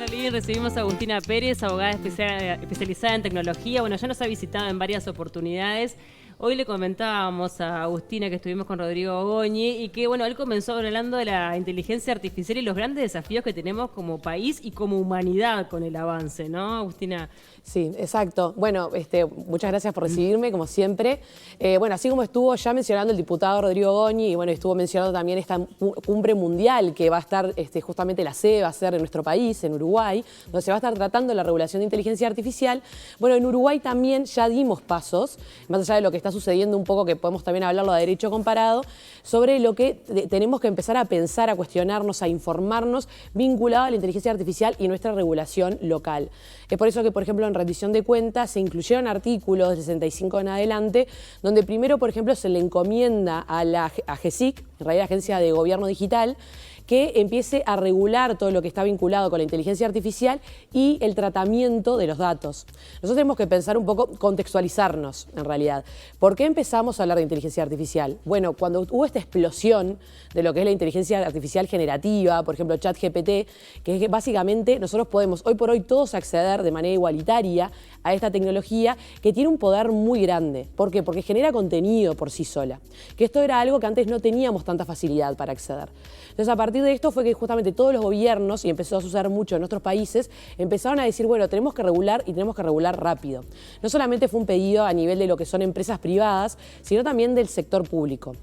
otra línea recibimos a Agustina Pérez, abogada especializada en tecnología. Bueno, ya nos ha visitado en varias oportunidades. Hoy le comentábamos a Agustina que estuvimos con Rodrigo Goñi y que, bueno, él comenzó hablando de la inteligencia artificial y los grandes desafíos que tenemos como país y como humanidad con el avance, ¿no, Agustina? Sí, exacto. Bueno, muchas gracias por recibirme, como siempre. Bueno, así como estuvo ya mencionando el diputado Rodrigo Goñi, y bueno, estuvo mencionando también esta cumbre mundial que va a estar, justamente la sede va a ser en nuestro país, en Uruguay, donde se va a estar tratando la regulación de inteligencia artificial. Bueno, en Uruguay también ya dimos pasos, más allá de lo que está sucediendo un poco, que podemos también hablarlo a derecho comparado, sobre lo que tenemos que empezar a pensar, a cuestionarnos, a informarnos, vinculado a la inteligencia artificial y nuestra regulación local. Es por eso que, por ejemplo, en rendición de cuentas se incluyeron artículos de 65 en adelante, donde primero, por ejemplo, se le encomienda a GESIC, en realidad Agencia de Gobierno Digital, que empiece a regular todo lo que está vinculado con la inteligencia artificial y el tratamiento de los datos. Nosotros tenemos que pensar un poco, contextualizarnos en realidad. ¿Por qué empezamos a hablar de inteligencia artificial? Bueno, cuando hubo esta explosión de lo que es la inteligencia artificial generativa, por ejemplo ChatGPT, que es que básicamente nosotros podemos hoy por hoy todos acceder de manera igualitaria a esta tecnología que tiene un poder muy grande. ¿Por qué? Porque genera contenido por sí sola. Que esto era algo que antes no teníamos tanta facilidad para acceder. Entonces, a partir de esto fue que justamente todos los gobiernos, y empezó a suceder mucho en nuestros países, empezaron a decir, bueno, tenemos que regular y tenemos que regular rápido. No solamente fue un pedido a nivel de lo que son empresas privadas, sino también del sector público.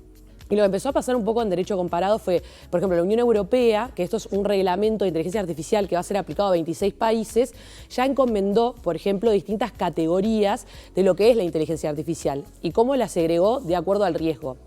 Y lo que empezó a pasar un poco en derecho comparado fue, por ejemplo, la Unión Europea, que esto es un reglamento de inteligencia artificial que va a ser aplicado a 26 países, ya encomendó, por ejemplo, distintas categorías de lo que es la inteligencia artificial y cómo la segregó de acuerdo al riesgo.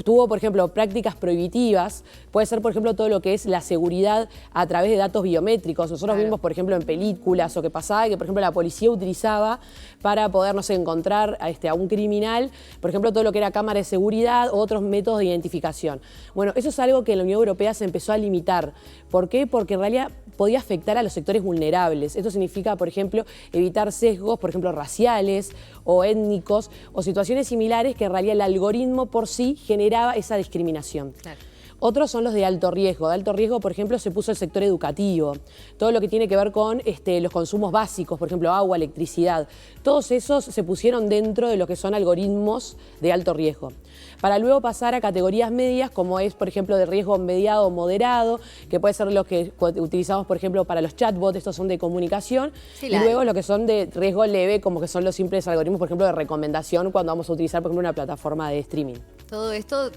Tuvo, por ejemplo, prácticas prohibitivas, puede ser, por ejemplo, todo lo que es la seguridad a través de datos biométricos. Nosotros vimos, por ejemplo, en películas o que pasaba que, por ejemplo, la policía utilizaba para poder, no sé, encontrar a un criminal, por ejemplo, todo lo que era cámara de seguridad o otros métodos de identificación. Bueno, eso es algo que en la Unión Europea se empezó a limitar. ¿Por qué? Porque en realidad podía afectar a los sectores vulnerables. Esto significa, por ejemplo, evitar sesgos, por ejemplo, raciales o étnicos o situaciones similares que en realidad el algoritmo por sí generaba esa discriminación. Claro. Otros son los de alto riesgo. De alto riesgo, por ejemplo, se puso el sector educativo. Todo lo que tiene que ver con los consumos básicos, por ejemplo, agua, electricidad. Todos esos se pusieron dentro de lo que son algoritmos de alto riesgo. Para luego pasar a categorías medias, como es, por ejemplo, de riesgo mediado o moderado, que puede ser los que utilizamos, por ejemplo, para los chatbots, estos son de comunicación, sí, y luego los que son de riesgo leve, como que son los simples algoritmos, por ejemplo, de recomendación cuando vamos a utilizar, por ejemplo, una plataforma de streaming. Todo esto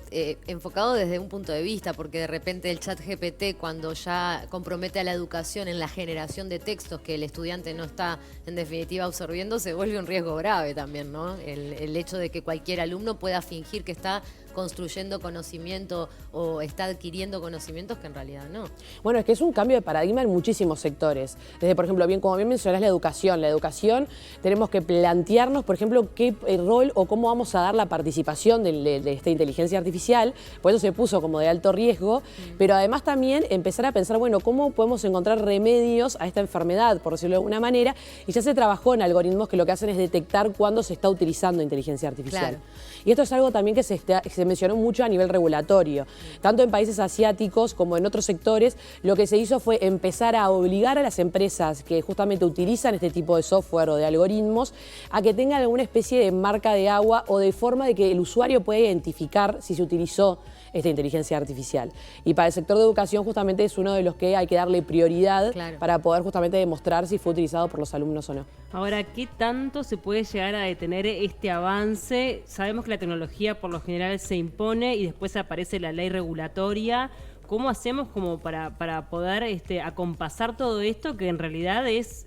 enfocado desde un punto de vista, porque de repente el ChatGPT, cuando ya compromete a la educación en la generación de textos que el estudiante no está, en definitiva, absorbiendo, se vuelve un riesgo grave también, ¿no? El hecho de que cualquier alumno pueda fingir que está construyendo conocimiento o está adquiriendo conocimientos que en realidad no. Bueno, es que es un cambio de paradigma en muchísimos sectores. Desde, por ejemplo, como bien mencionás, la educación. La educación tenemos que plantearnos, por ejemplo, qué rol o cómo vamos a dar la participación de esta inteligencia artificial. Por eso se puso como de alto riesgo, pero además también empezar a pensar, bueno, cómo podemos encontrar remedios a esta enfermedad, por decirlo de alguna manera, y ya se trabajó en algoritmos que lo que hacen es detectar cuándo se está utilizando inteligencia artificial. Claro. Y esto es algo también que se mencionó mucho a nivel regulatorio. Tanto en países asiáticos como en otros sectores, lo que se hizo fue empezar a obligar a las empresas que justamente utilizan este tipo de software o de algoritmos a que tengan alguna especie de marca de agua o de forma de que el usuario pueda identificar si se utilizó esta inteligencia artificial. Y para el sector de educación justamente es uno de los que hay que darle prioridad, claro, para poder justamente demostrar si fue utilizado por los alumnos o no. Ahora, ¿qué tanto se puede llegar a detener este avance? Sabemos que la tecnología por lo general se impone y después aparece la ley regulatoria. ¿Cómo hacemos como para poder acompasar todo esto que en realidad es...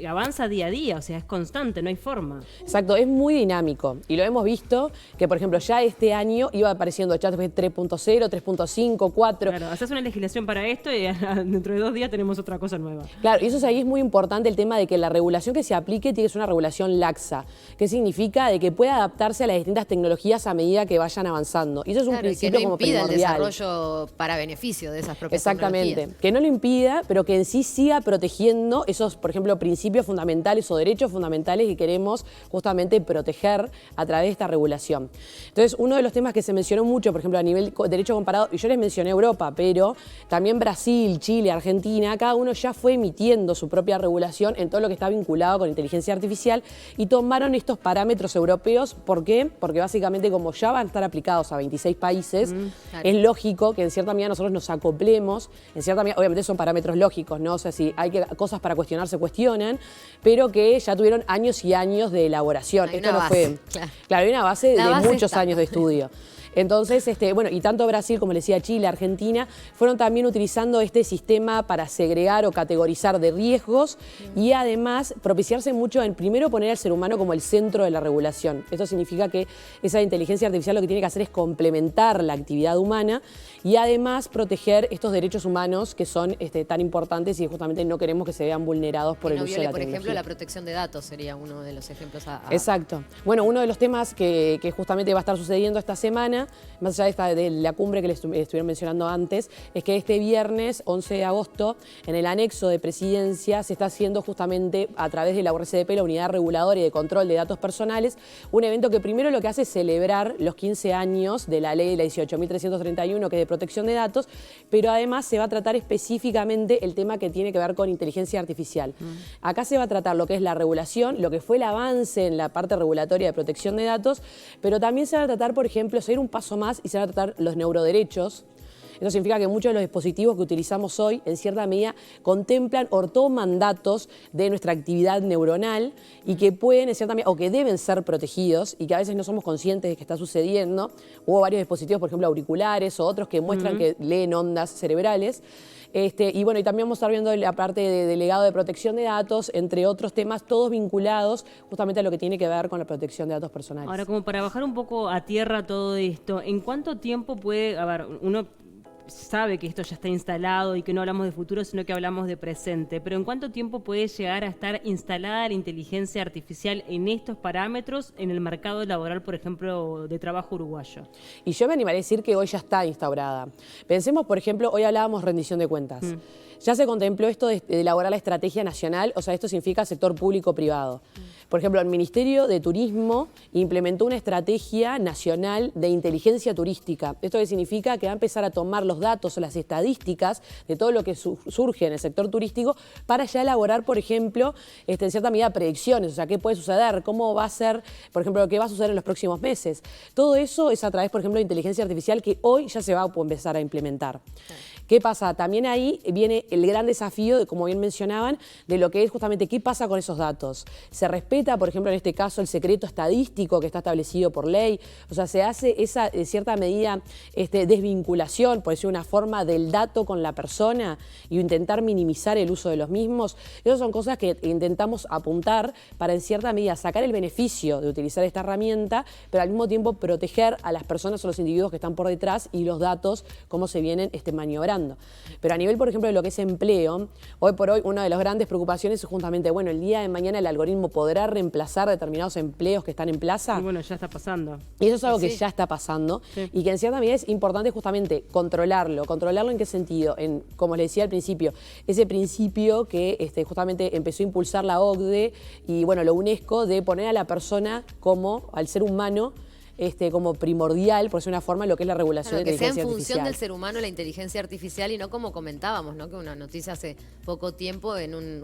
avanza día a día, o sea, es constante, no hay forma. Exacto, es muy dinámico y lo hemos visto que, por ejemplo, ya este año iba apareciendo ChatGPT 3.0, 3.5, 4. Claro, haces una legislación para esto y dentro de 2 días tenemos otra cosa nueva. Claro, y eso ahí es muy importante el tema de que la regulación que se aplique tiene que ser una regulación laxa. ¿Qué significa? De que pueda adaptarse a las distintas tecnologías a medida que vayan avanzando. Y eso es un principio como primordial. Que no impida el desarrollo para beneficio de esas propias Exactamente, tecnologías. Que no lo impida, pero que en sí siga protegiendo esos, por ejemplo, principios principios fundamentales o derechos fundamentales que queremos justamente proteger a través de esta regulación. Entonces, uno de los temas que se mencionó mucho, por ejemplo, a nivel derecho comparado, y yo les mencioné Europa, pero también Brasil, Chile, Argentina, cada uno ya fue emitiendo su propia regulación en todo lo que está vinculado con inteligencia artificial y tomaron estos parámetros europeos. ¿Por qué? Porque básicamente como ya van a estar aplicados a 26 países, claro. es lógico que en cierta medida nosotros nos acoplemos, en cierta medida, obviamente son parámetros lógicos, ¿no? O sea, si hay cosas para cuestionar, se cuestionan, pero que ya tuvieron años y años de elaboración. Hay Esto una no base, fue... claro. Claro, hay una base La de base muchos está. años de estudio. Entonces, bueno, y tanto Brasil como le decía Chile, Argentina, fueron también utilizando este sistema para segregar o categorizar de riesgos y además propiciarse mucho en primero poner al ser humano como el centro de la regulación. Esto significa que esa inteligencia artificial lo que tiene que hacer es complementar la actividad humana y además proteger estos derechos humanos que son tan importantes y justamente no queremos que se vean vulnerados por Que el no uso de viole, la por tecnología. ejemplo, la protección de datos sería uno de los ejemplos a... Exacto. Bueno, uno de los temas que justamente va a estar sucediendo esta semana, más allá de la cumbre que les estuvieron mencionando antes, es que este viernes 11 de agosto, en el anexo de presidencia, se está haciendo justamente a través de la URCDP, la Unidad Reguladora y de Control de Datos Personales, un evento que primero lo que hace es celebrar los 15 años de la ley, la 18.331, que es de protección de datos, pero además se va a tratar específicamente el tema que tiene que ver con inteligencia artificial. Acá se va a tratar lo que es la regulación, lo que fue el avance en la parte regulatoria de protección de datos, pero también se va a tratar, por ejemplo, seguir un paso más y se van a tratar los neuroderechos. Eso significa que muchos de los dispositivos que utilizamos hoy, en cierta medida, contemplan o toman datos de nuestra actividad neuronal y que pueden, en cierta medida, o que deben ser protegidos y que a veces no somos conscientes de que está sucediendo. Hubo varios dispositivos, por ejemplo, auriculares o otros que muestran que leen ondas cerebrales. Y bueno, y también vamos a estar viendo la parte de delegado de protección de datos, entre otros temas, todos vinculados justamente a lo que tiene que ver con la protección de datos personales. Ahora, como para bajar un poco a tierra todo esto, ¿en cuánto tiempo puede, a ver, uno sabe que esto ya está instalado y que no hablamos de futuro, sino que hablamos de presente, pero ¿en cuánto tiempo puede llegar a estar instalada la inteligencia artificial en estos parámetros en el mercado laboral, por ejemplo, de trabajo uruguayo? Y yo me animaré a decir que hoy ya está instaurada. Pensemos, por ejemplo, hoy hablábamos rendición de cuentas. Ya se contempló esto de elaborar la estrategia nacional, o sea, esto significa sector público-privado. Por ejemplo, el Ministerio de Turismo implementó una estrategia nacional de inteligencia turística. ¿Esto qué significa? Que va a empezar a tomar los datos o las estadísticas de todo lo que surge en el sector turístico para ya elaborar, por ejemplo, en cierta medida predicciones, o sea, qué puede suceder, cómo va a ser, por ejemplo, qué va a suceder en los próximos meses. Todo eso es a través, por ejemplo, de inteligencia artificial que hoy ya se va a empezar a implementar. ¿Qué pasa? También ahí viene el gran desafío, como bien mencionaban, de lo que es justamente qué pasa con esos datos. ¿Se respeta, por ejemplo, en este caso, el secreto estadístico que está establecido por ley? O sea, ¿se hace esa, en cierta medida, desvinculación, por decir una forma, del dato con la persona y intentar minimizar el uso de los mismos? Esas son cosas que intentamos apuntar para, en cierta medida, sacar el beneficio de utilizar esta herramienta, pero al mismo tiempo proteger a las personas o los individuos que están por detrás y los datos, cómo se vienen maniobrando. Pero a nivel, por ejemplo, de lo que es empleo, hoy por hoy una de las grandes preocupaciones es justamente, bueno, el día de mañana el algoritmo podrá reemplazar determinados empleos que están en plaza. Y bueno, ya está pasando. Y eso es algo que ya está pasando y que en cierta medida es importante justamente controlarlo. ¿Controlarlo en qué sentido? Como les decía al principio, ese principio que justamente empezó a impulsar la OCDE y bueno, la UNESCO de poner a la persona como, al ser humano, como primordial, por decir una forma, lo que es la regulación de inteligencia artificial. Que sea en función del ser humano la inteligencia artificial y no como comentábamos, ¿no? Que una noticia hace poco tiempo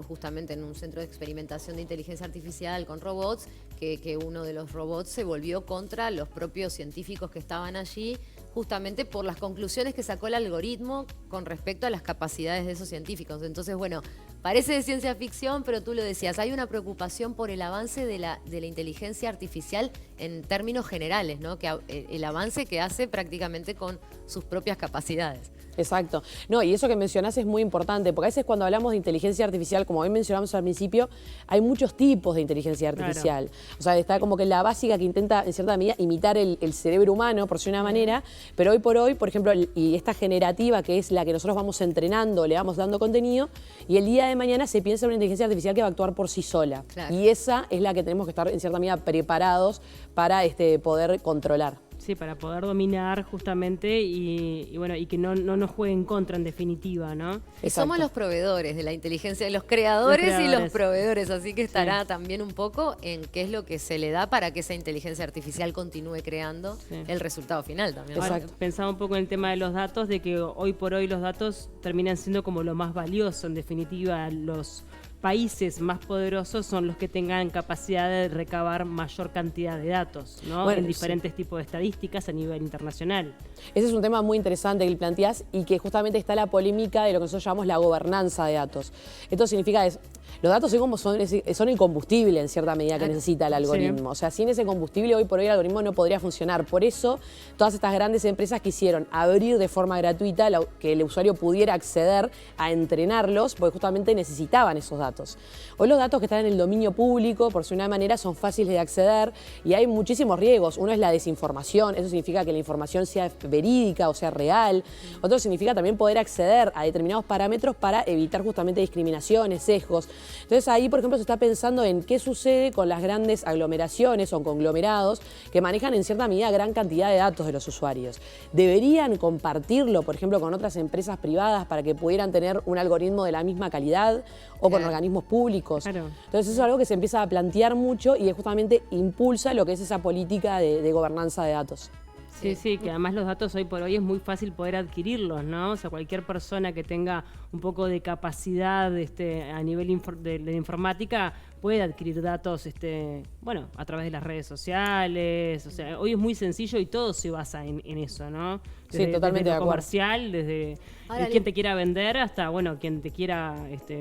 justamente en un centro de experimentación de inteligencia artificial con robots, que uno de los robots se volvió contra los propios científicos que estaban allí, justamente por las conclusiones que sacó el algoritmo con respecto a las capacidades de esos científicos. Entonces, bueno, parece de ciencia ficción, pero tú lo decías, hay una preocupación por el avance de la inteligencia artificial en términos generales, ¿no? Que el avance que hace prácticamente con sus propias capacidades. Exacto. No, y eso que mencionás es muy importante, porque a veces cuando hablamos de inteligencia artificial, como bien mencionamos al principio, hay muchos tipos de inteligencia artificial. Claro. O sea, está como que la básica que intenta, en cierta medida, imitar el cerebro humano, por decir una manera, pero hoy por hoy, por ejemplo, y esta generativa, que es la que nosotros vamos entrenando, le vamos dando contenido, y el día de mañana se piensa en una inteligencia artificial que va a actuar por sí sola. Claro. Y esa es la que tenemos que estar, en cierta medida, preparados para poder controlar. Sí, para poder dominar justamente y bueno, y que no nos juegue en contra en definitiva, ¿no? Y somos los proveedores de la inteligencia, los creadores y los proveedores, así que estará también un poco en qué es lo que se le da para que esa inteligencia artificial continúe creando el resultado final también. Ahora, pensaba un poco en el tema de los datos, de que hoy por hoy los datos terminan siendo como lo más valioso, en definitiva, los países más poderosos son los que tengan capacidad de recabar mayor cantidad de datos, ¿no? En diferentes tipos de estadísticas a nivel internacional. Ese es un tema muy interesante que planteás y que justamente está la polémica de lo que nosotros llamamos la gobernanza de datos. Esto significa los datos son el combustible en cierta medida que necesita el algoritmo. O sea, sin ese combustible hoy por hoy el algoritmo no podría funcionar. Por eso todas estas grandes empresas quisieron abrir de forma gratuita que el usuario pudiera acceder a entrenarlos porque justamente necesitaban esos datos. Hoy los datos que están en el dominio público, por si una manera, son fáciles de acceder y hay muchísimos riesgos. Uno es la desinformación, eso significa que la información sea verídica o sea real. Otro significa también poder acceder a determinados parámetros para evitar justamente discriminaciones, sesgos. Entonces ahí, por ejemplo, se está pensando en qué sucede con las grandes aglomeraciones o conglomerados que manejan en cierta medida gran cantidad de datos de los usuarios. ¿Deberían compartirlo, por ejemplo, con otras empresas privadas para que pudieran tener un algoritmo de la misma calidad o con organismos públicos? Entonces eso es algo que se empieza a plantear mucho y justamente impulsa lo que es esa política de gobernanza de datos. Sí, que además los datos hoy por hoy es muy fácil poder adquirirlos, ¿no? O sea, cualquier persona que tenga un poco de capacidad a nivel de informática puede adquirir datos, bueno, a través de las redes sociales. O sea, hoy es muy sencillo y todo se basa en eso, ¿no? Sí, totalmente desde de lo acuerdo. Comercial, desde quien te quiera vender hasta, bueno, quien te quiera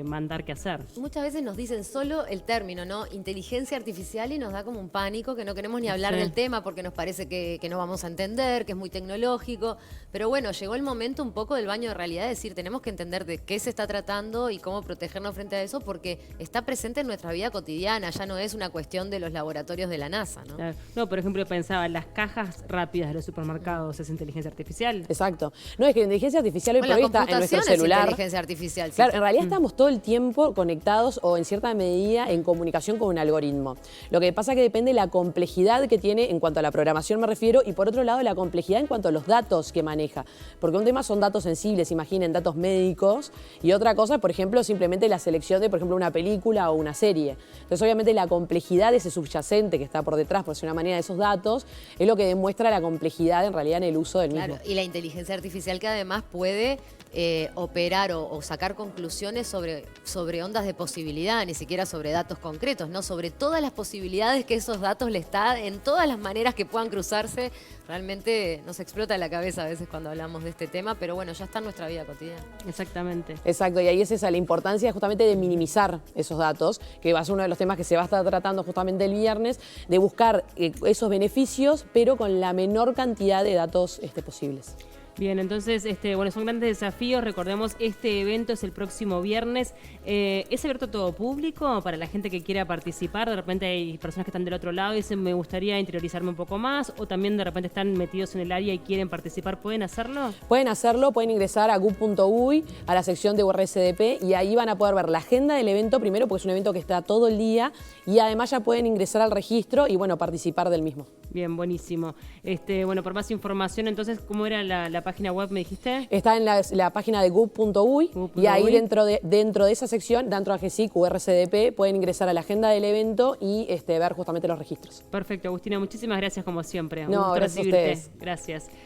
mandar qué hacer. Muchas veces nos dicen solo el término, ¿no? Inteligencia artificial y nos da como un pánico que no queremos ni hablar del tema porque nos parece que no vamos a entender, que es muy tecnológico. Pero bueno, llegó el momento un poco del baño de realidad, de decir, tenemos que entender de qué se está tratando y cómo protegernos frente a eso porque está presente en nuestra vida cotidiana, ya no es una cuestión de los laboratorios de la NASA, ¿no? Claro. No, por ejemplo, pensaba, las cajas rápidas de los supermercados es inteligencia artificial. Exacto. No, es que la inteligencia artificial hoy por hoy está en nuestro celular. Es inteligencia artificial. Sí. Claro, en realidad estamos todo el tiempo conectados o en cierta medida en comunicación con un algoritmo. Lo que pasa es que depende de la complejidad que tiene en cuanto a la programación me refiero y por otro lado la complejidad en cuanto a los datos que maneja. Porque un tema son datos sensibles, imaginen, datos médicos y otra cosa, por ejemplo, simplemente la selección de, por ejemplo, una película o una serie. Entonces, obviamente, la complejidad de ese subyacente que está por detrás, por decir una manera, de esos datos, es lo que demuestra la complejidad en realidad en el uso del mismo. Y la inteligencia artificial que además puede operar o sacar conclusiones sobre ondas de posibilidad, ni siquiera sobre datos concretos, ¿no? Sobre todas las posibilidades que esos datos le están, en todas las maneras que puedan cruzarse. Realmente nos explota la cabeza a veces cuando hablamos de este tema, pero bueno, ya está en nuestra vida cotidiana. Exactamente. Exacto, y ahí es esa la importancia justamente de minimizar esos datos, que va a ser uno de los temas que se va a estar tratando justamente el viernes, de buscar esos beneficios, pero con la menor cantidad de datos posibles. Bien, entonces, bueno, son grandes desafíos. Recordemos, este evento es el próximo viernes. ¿Es abierto a todo público para la gente que quiera participar? De repente hay personas que están del otro lado y dicen, me gustaría interiorizarme un poco más, o también de repente están metidos en el área y quieren participar. ¿Pueden hacerlo? Pueden hacerlo, pueden ingresar a gub.uy, a la sección de URSDP, y ahí van a poder ver la agenda del evento primero, porque es un evento que está todo el día, y además ya pueden ingresar al registro y, bueno, participar del mismo. Bien, buenísimo. Bueno, por más información, entonces, ¿cómo era la página web, me dijiste? Está en la página de gub.uy y ahí dentro de esa sección, dentro de AGESIC, URSDP, pueden ingresar a la agenda del evento y ver justamente los registros. Perfecto, Agustina, muchísimas gracias como siempre. No, gracias a ustedes. Gracias.